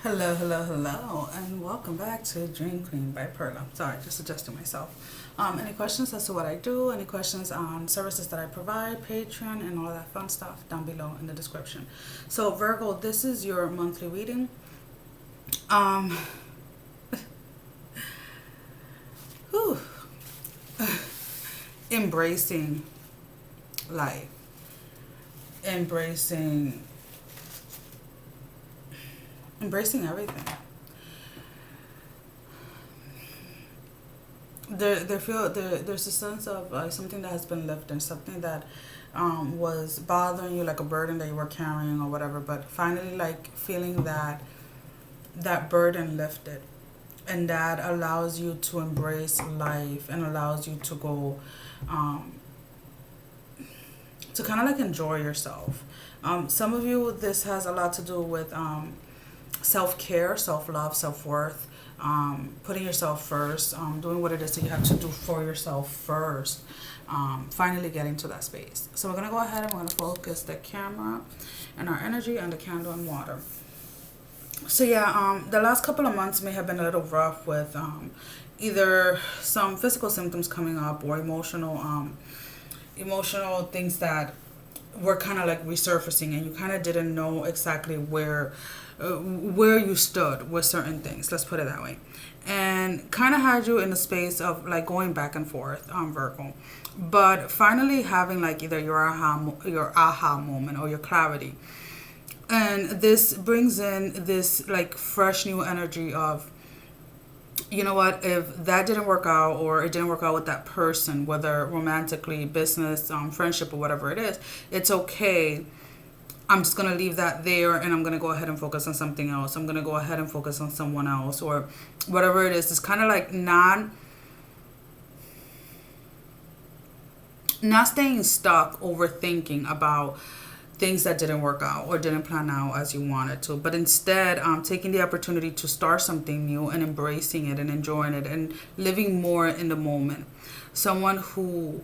Hello, hello, hello, and welcome back to Dream Queen by Perla. Sorry, just adjusting myself. Any questions as to what I do, any questions on services that I provide, Patreon, and all that fun stuff down below in the description. So, Virgo, this is your monthly reading. Um, whew, embracing life, embracing, embracing everything. There's a sense of like something that has been lifted, something that was bothering you, like a burden that you were carrying or whatever, but finally like feeling that burden lifted, and that allows you to embrace life and allows you to go um, to kind of like enjoy yourself. Some of you, this has a lot to do with self-care, self-love, self-worth, putting yourself first, doing what it is that you have to do for yourself first, finally getting to that space. So we're going to go ahead and we're going to focus the camera and our energy on the candle and water. So yeah, the last couple of months may have been a little rough with either some physical symptoms coming up or emotional things that were kind of like resurfacing, and you kind of didn't know exactly where you stood with certain things. Let's put it that way, and kind of had you in a space of like going back and forth, Virgo, but finally having like either your aha moment or your clarity. And this brings in this like fresh new energy of, you know what, if that didn't work out or it didn't work out with that person, whether romantically, business, friendship, or whatever it is, it's okay. I'm just going to leave that there and I'm going to go ahead and focus on something else. I'm going to go ahead and focus on someone else or whatever it is. It's kind of like not staying stuck overthinking about things that didn't work out or didn't plan out as you wanted to, but instead taking the opportunity to start something new and embracing it and enjoying it and living more in the moment. Someone who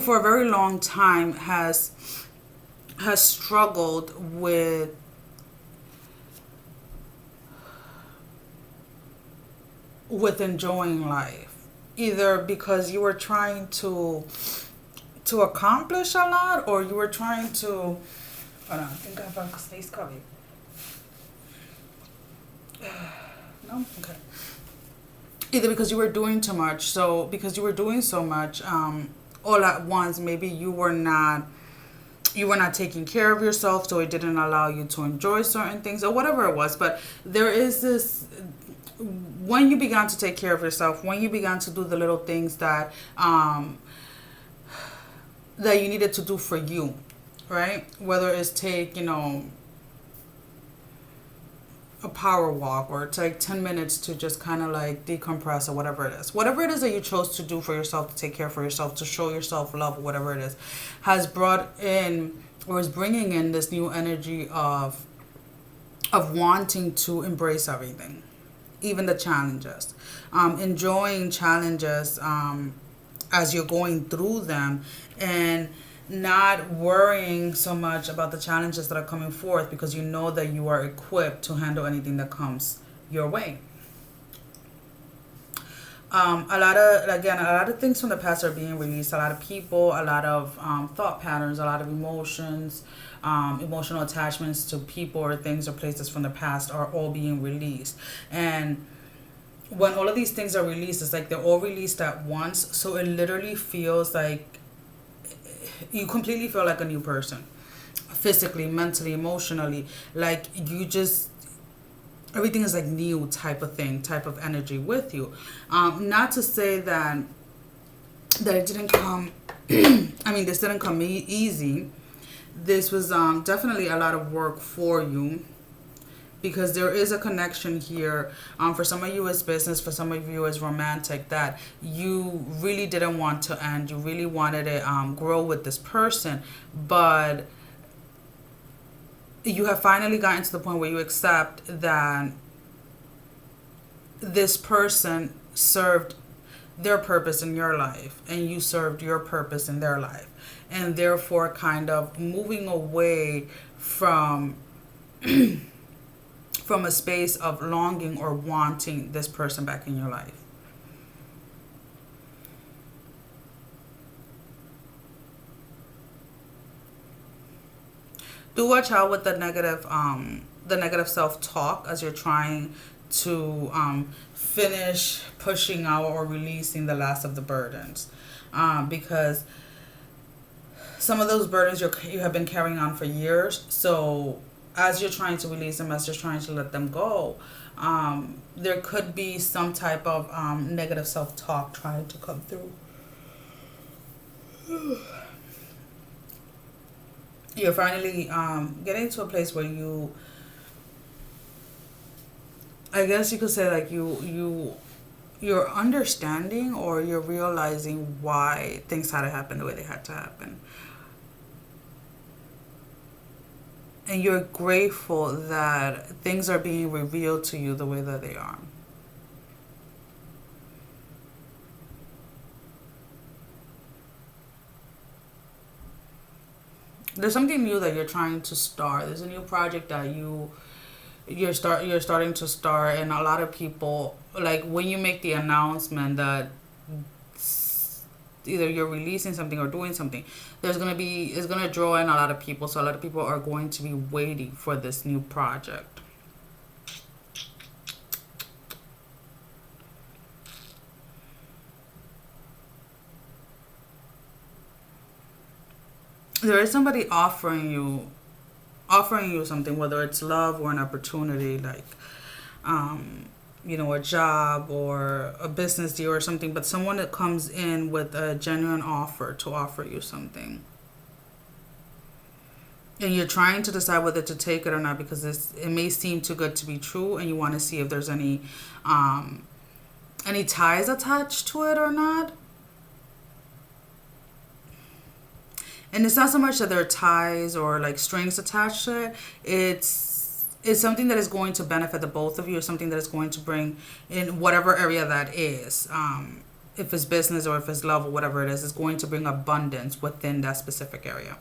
for a very long time has struggled with enjoying life, either because you were trying to accomplish a lot, or you were trying to, hold on, I think I have a space cubby. No? Okay. Either because you were doing too much, so because you were doing so much all at once, maybe you were not taking care of yourself, so it didn't allow you to enjoy certain things or whatever it was. But there is this, when you began to take care of yourself, when you began to do the little things that that you needed to do for you, right? Whether it's take, a power walk or take 10 minutes to just kind of like decompress or whatever it is. Whatever it is that you chose to do for yourself, to take care for yourself, to show yourself love, whatever it is, has brought in or is bringing in this new energy of wanting to embrace everything, even the challenges, enjoying challenges as you're going through them, and not worrying so much about the challenges that are coming forth because you know that you are equipped to handle anything that comes your way. A lot of things from the past are being released. A lot of people, a lot of thought patterns, a lot of emotions, emotional attachments to people or things or places from the past are all being released. And when all of these things are released, it's like they're all released at once. So it literally feels like you completely feel like a new person, physically, mentally, emotionally. Like you just, everything is like new type of thing, type of energy with you. Not to say that it didn't come, I mean, this didn't come easy. This was definitely a lot of work for you, because there is a connection here. For some of you as business, for some of you as romantic, that you really didn't want to end. You really wanted to grow with this person, but you have finally gotten to the point where you accept that this person served their purpose in your life and you served your purpose in their life. and therefore kind of moving away from from a space of longing or wanting this person back in your life. Do watch out with the negative self-talk as you're trying to finish pushing out or releasing the last of the burdens, because some of those burdens you have been carrying on for years. So as you're trying to release them, as you're trying to let them go, there could be some type of negative self-talk trying to come through. You're finally getting to a place where I guess you could say like you're understanding, or you're realizing why things had to happen the way they had to happen. And you're grateful that things are being revealed to you the way that they are. There's something new that you're trying to start. There's a new project that you're starting to start, and a lot of people, like when you make the announcement that either you're releasing something or doing something, it's gonna draw in a lot of people. So a lot of people are going to be waiting for this new project. There is somebody offering you something, whether it's love or an opportunity, like a job or a business deal or something, but someone that comes in with a genuine offer to offer you something. And you're trying to decide whether to take it or not, because it may seem too good to be true, and you want to see if there's any ties attached to it or not. And it's not so much that there are ties or like strings attached to it. It's something that is going to benefit the both of you, or something that is going to bring in whatever area that is. If it's business or if it's love or whatever it is, it's going to bring abundance within that specific area.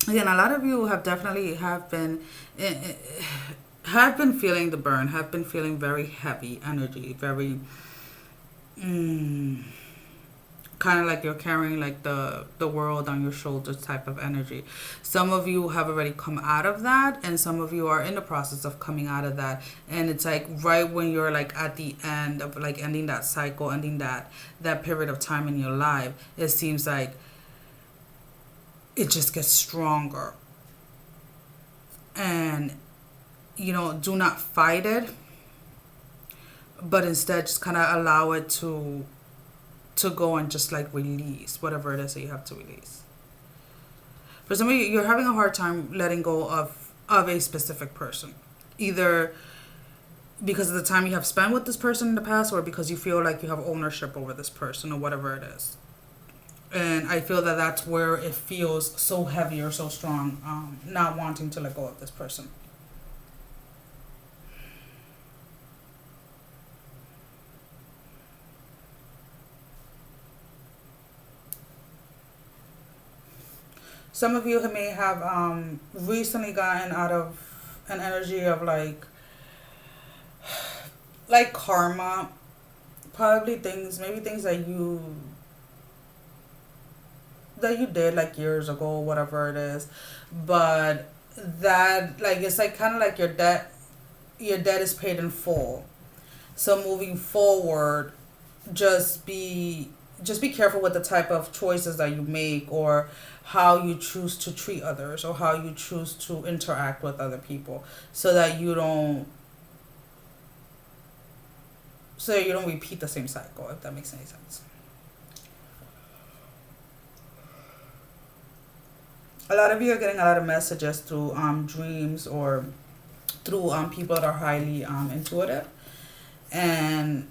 Again, a lot of you have been feeling the burn, have been feeling very heavy energy, very kind of like you're carrying like the world on your shoulders type of energy. Some of you have already come out of that, and some of you are in the process of coming out of that. And it's like right when you're like at the end of like ending that cycle, ending that period of time in your life, it seems like it just gets stronger. And do not fight it, but instead just kind of allow it to go and just like release whatever it is that you have to release. For some of you, you're having a hard time letting go of a specific person, either because of the time you have spent with this person in the past, or because you feel like you have ownership over this person or whatever it is. And I feel that that's where it feels so heavy or so strong, not wanting to let go of this person. Some of you may have recently gotten out of an energy of like karma, probably things that you did like years ago, whatever it is, but that like it's like kind of like your debt is paid in full. So moving forward, just be careful with the type of choices that you make, or how you choose to treat others, or how you choose to interact with other people, so that you don't repeat the same cycle, if that makes any sense. A lot of you are getting a lot of messages through dreams, or through people that are highly intuitive, and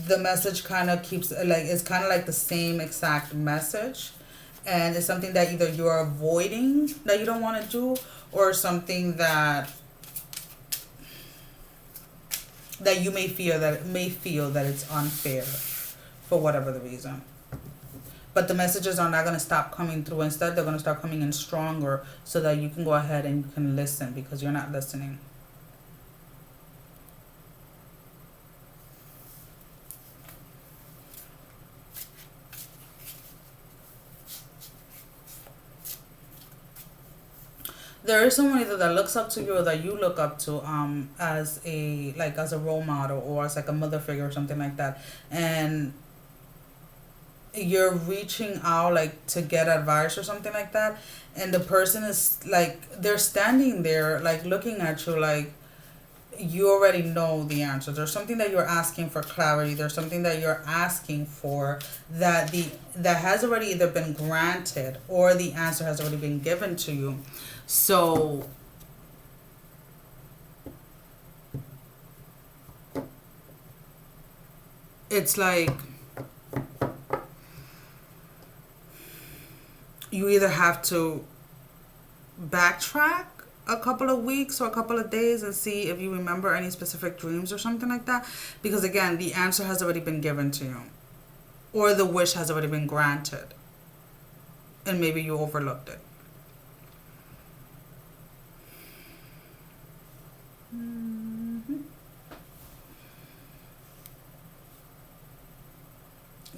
the message kind of keeps like, it's kind of like the same exact message, and it's something that either you're avoiding, that you don't want to do, or something that that you may feel that it's unfair for whatever the reason. But the messages are not going to stop coming through. Instead, they're going to start coming in stronger so that you can go ahead and you can listen, because you're not listening. There is someone either that looks up to you or that you look up to as a role model, or as like a mother figure or something like that. And you're reaching out like to get advice or something like that, and the person is like, they're standing there like looking at you like you already know the answer. There's something that you're asking for clarity. There's something that you're asking for that has already either been granted or the answer has already been given to you. So it's like you either have to backtrack a couple of weeks or a couple of days and see if you remember any specific dreams or something like that, because again, the answer has already been given to you, or the wish has already been granted, and maybe you overlooked it.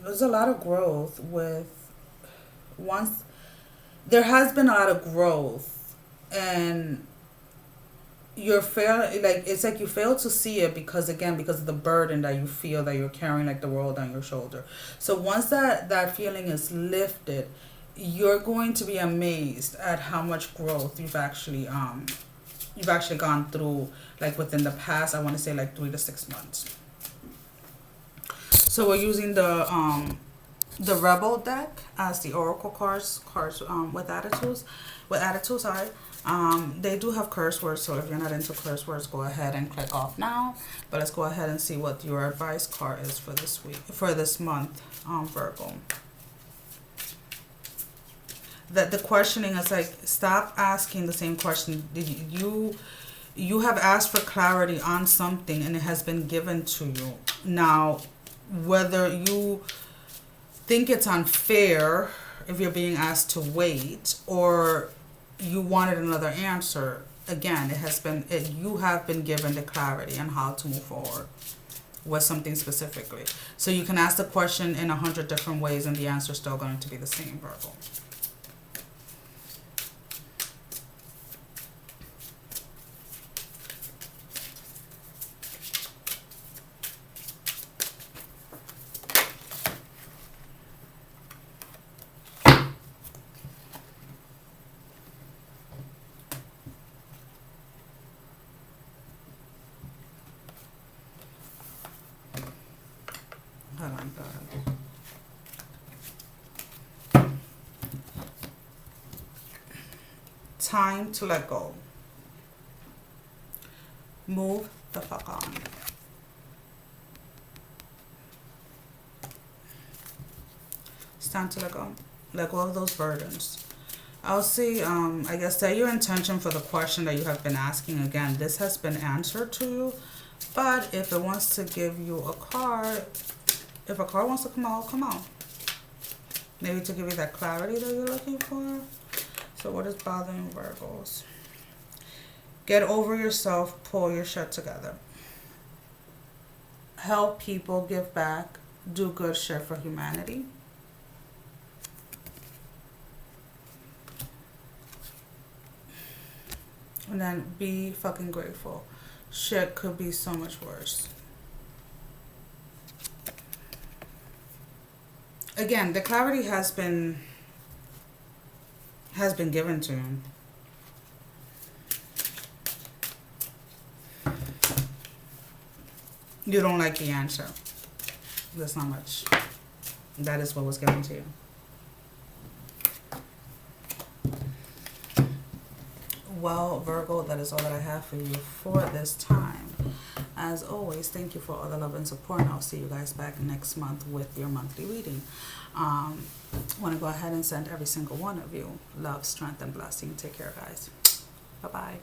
There's a lot of growth there has been a lot of growth, and it's like you fail to see it because of the burden that you feel that you're carrying like the world on your shoulder. So once that feeling is lifted, you're going to be amazed at how much growth you've actually gone through, like within the past, I want to say like 3 to 6 months. So we're using the Rebel deck as the oracle cards with attitudes. Sorry. They do have curse words, so if you're not into curse words, go ahead and click off now. But let's go ahead and see what your advice card is for this month, Virgo. That the questioning is like, stop asking the same question. You have asked for clarity on something and it has been given to you. Now, whether you think it's unfair if you're being asked to wait, or you wanted another answer, again, you have been given the clarity on how to move forward with something specifically. So you can ask the question in 100 different ways and the answer is still going to be the same, Virgo. Hold on, God. Time to let go. Move the fuck on. It's time to let go. Let go of those burdens. I'll see, I guess set your intention for the question that you have been asking. Again, this has been answered to you. But if it wants to give you a card, if a card wants to come out, come out. Maybe to give you that clarity that you're looking for. So what is bothering Virgos? Get over yourself, pull your shit together. Help people, give back, do good shit for humanity. And then be fucking grateful. Shit could be so much worse. Again, the clarity has been given to him. You don't like the answer. There's not much. That is what was given to you. Well, Virgo, that is all that I have for you for this time. As always, thank you for all the love and support, and I'll see you guys back next month with your monthly reading. I want to go ahead and send every single one of you love, strength, and blessing. Take care, guys. Bye-bye.